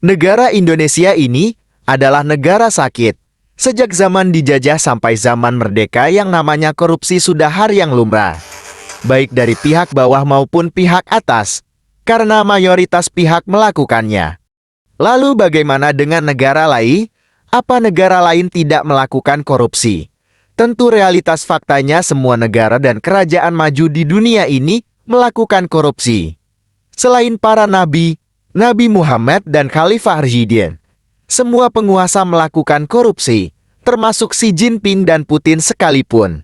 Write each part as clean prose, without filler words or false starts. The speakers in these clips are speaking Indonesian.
Negara Indonesia ini adalah negara sakit. Sejak zaman dijajah sampai zaman merdeka yang namanya korupsi sudah hal yang lumrah. Baik dari pihak bawah maupun pihak atas. Karena mayoritas pihak melakukannya. Lalu bagaimana dengan negara lain? Apa negara lain tidak melakukan korupsi? Tentu realitas faktanya semua negara dan kerajaan maju di dunia ini melakukan korupsi. Selain para nabi, Nabi Muhammad dan Khalifah Rasyidin, semua penguasa melakukan korupsi, termasuk Xi Jinping dan Putin sekalipun.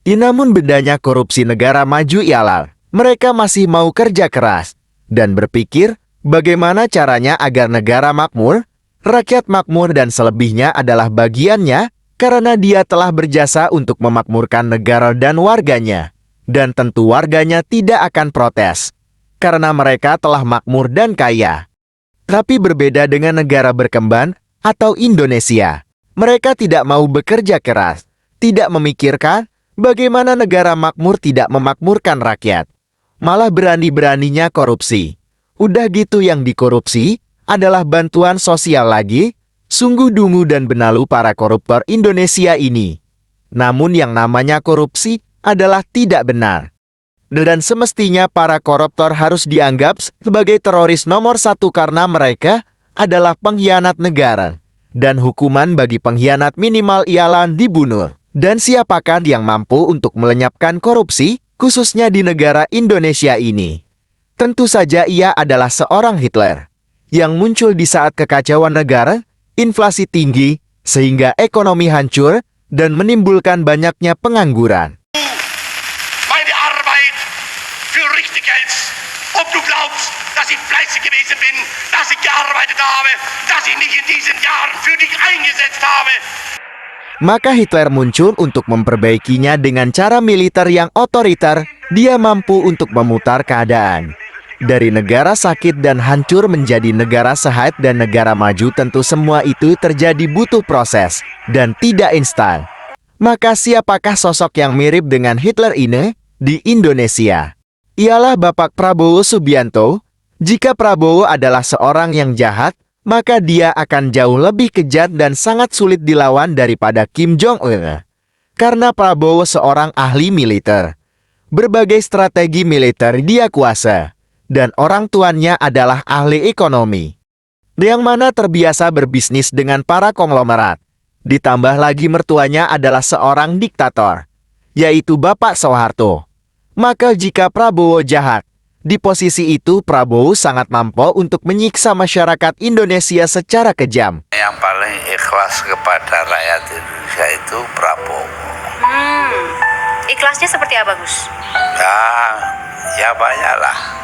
Namun bedanya korupsi negara maju ialah, mereka masih mau kerja keras, dan berpikir bagaimana caranya agar negara makmur, rakyat makmur dan selebihnya adalah bagiannya, karena dia telah berjasa untuk memakmurkan negara dan warganya. Dan tentu warganya tidak akan protes, karena mereka telah makmur dan kaya. Tapi berbeda dengan negara berkembang atau Indonesia. Mereka tidak mau bekerja keras, tidak memikirkan bagaimana negara makmur tidak memakmurkan rakyat. Malah berani-beraninya korupsi. Udah gitu yang dikorupsi adalah bantuan sosial lagi. Sungguh dungu dan benalu para koruptor Indonesia ini. Namun yang namanya korupsi adalah tidak benar. Dan semestinya para koruptor harus dianggap sebagai teroris nomor satu karena mereka adalah pengkhianat negara. Dan hukuman bagi pengkhianat minimal ialah dibunuh. Dan siapakah yang mampu untuk melenyapkan korupsi, khususnya di negara Indonesia ini? Tentu saja ia adalah seorang Hitler, yang muncul di saat kekacauan negara, inflasi tinggi, sehingga ekonomi hancur, dan menimbulkan banyaknya pengangguran. Meine Arbeit für richtig Geld. Ob du glaubst, dass ich fleißig gewesen bin, dass ich gearbeitet habe, dass ich mich in diesen Jahren für dich eingesetzt habe. Maka Hitler muncul untuk memperbaikinya dengan cara militer yang otoriter. Dia mampu untuk memutar keadaan dari negara sakit dan hancur menjadi negara sehat dan negara maju. Tentu semua itu terjadi butuh proses dan tidak instan. Maka siapakah sosok yang mirip dengan Hitler ini di Indonesia? Ialah Bapak Prabowo Subianto. Jika Prabowo adalah seorang yang jahat, maka dia akan jauh lebih kejam dan sangat sulit dilawan daripada Kim Jong-un. Karena Prabowo seorang ahli militer. Berbagai strategi militer dia kuasa. Dan orang tuannya adalah ahli ekonomi, yang mana terbiasa berbisnis dengan para konglomerat. Ditambah lagi mertuanya adalah seorang diktator, yaitu Bapak Soeharto. Maka jika Prabowo jahat, di posisi itu Prabowo sangat mampu untuk menyiksa masyarakat Indonesia secara kejam. Yang paling ikhlas kepada rakyat Indonesia itu Prabowo. Ikhlasnya seperti apa, Gus? Ya banyaklah.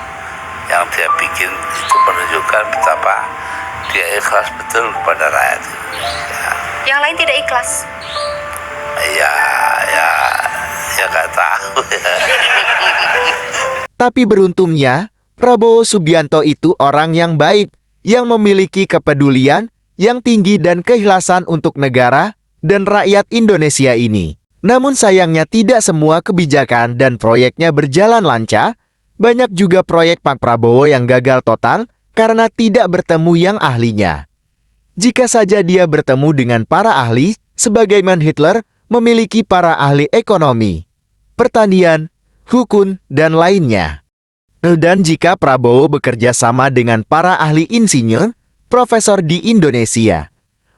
Yang dia bikin itu menunjukkan betapa dia ikhlas betul kepada rakyat Indonesia. Yang lain tidak ikhlas? Ya nggak tahu ya. Tapi beruntungnya, Prabowo Subianto itu orang yang baik, yang memiliki kepedulian yang tinggi dan keikhlasan untuk negara dan rakyat Indonesia ini. Namun sayangnya tidak semua kebijakan dan proyeknya berjalan lancar. Banyak juga proyek Pak Prabowo yang gagal total karena tidak bertemu yang ahlinya. Jika saja dia bertemu dengan para ahli, sebagaimana Hitler memiliki para ahli ekonomi, pertanian, hukum, dan lainnya. Dan jika Prabowo bekerja sama dengan para ahli insinyur, profesor di Indonesia,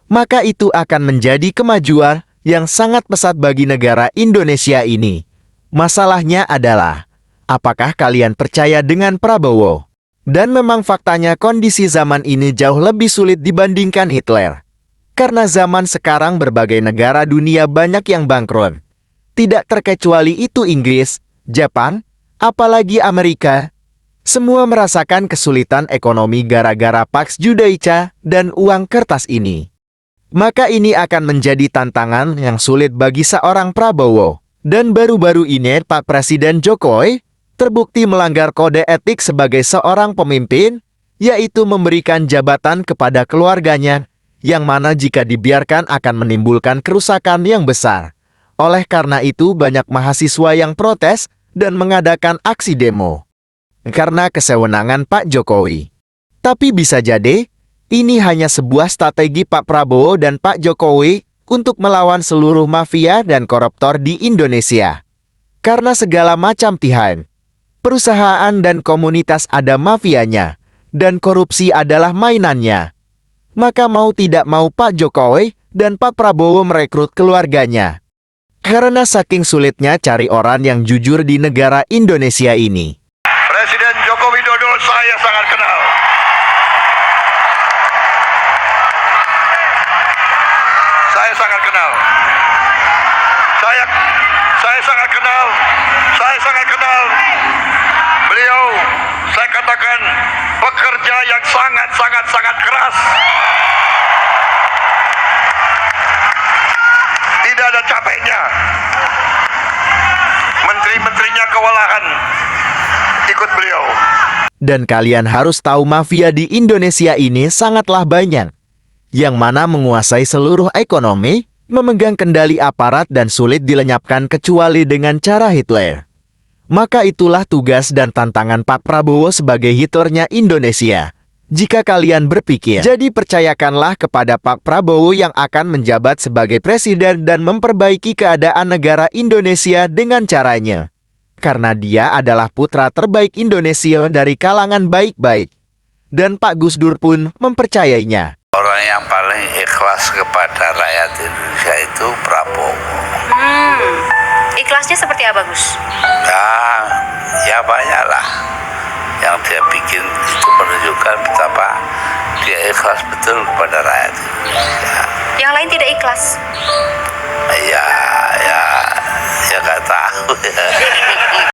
maka itu akan menjadi kemajuan yang sangat pesat bagi negara Indonesia ini. Masalahnya adalah, apakah kalian percaya dengan Prabowo? Dan memang faktanya kondisi zaman ini jauh lebih sulit dibandingkan Hitler. Karena zaman sekarang berbagai negara dunia banyak yang bangkrut. Tidak terkecuali itu Inggris, Jepang, apalagi Amerika. Semua merasakan kesulitan ekonomi gara-gara Pax Judaïca dan uang kertas ini. Maka ini akan menjadi tantangan yang sulit bagi seorang Prabowo. Dan baru-baru ini Pak Presiden Jokowi terbukti melanggar kode etik sebagai seorang pemimpin, yaitu memberikan jabatan kepada keluarganya, yang mana jika dibiarkan akan menimbulkan kerusakan yang besar. Oleh karena itu banyak mahasiswa yang protes dan mengadakan aksi demo karena kesewenangan Pak Jokowi. Tapi bisa jadi, Ini hanya sebuah strategi Pak Prabowo dan Pak Jokowi untuk melawan seluruh mafia dan koruptor di Indonesia. Karena segala macam pihak, perusahaan dan komunitas ada mafianya, dan korupsi adalah mainannya. Maka mau tidak mau Pak Jokowi dan Pak Prabowo merekrut keluarganya. Karena saking sulitnya cari orang yang jujur di negara Indonesia ini. Presiden Joko Widodo saya sangat kenal. Saya sangat kenal. Saya sangat kenal. Saya sangat kenal. Beliau, saya katakan, pekerja yang sangat keras. Tidak ada capeknya. Menteri-menterinya kewalahan ikut beliau. Dan kalian harus tahu mafia di Indonesia ini sangatlah banyak. Yang mana menguasai seluruh ekonomi, memegang kendali aparat dan sulit dilenyapkan kecuali dengan cara Hitler. Maka itulah tugas dan tantangan Pak Prabowo sebagai Hitlernya Indonesia. Jika kalian berpikir, jadi percayakanlah kepada Pak Prabowo yang akan menjabat sebagai presiden dan memperbaiki keadaan negara Indonesia dengan caranya. Karena dia adalah putra terbaik Indonesia dari kalangan baik-baik. Dan Pak Gus Dur pun mempercayainya. Orang yang paling ikhlas kepada rakyat Indonesia itu Prabowo. Ikhlasnya seperti apa, Gus? Ya banyak lah. Yang dia bikin itu menunjukkan betapa dia ikhlas betul kepada rakyat Indonesia. Yang lain tidak ikhlas. Ya nggak tahu ya.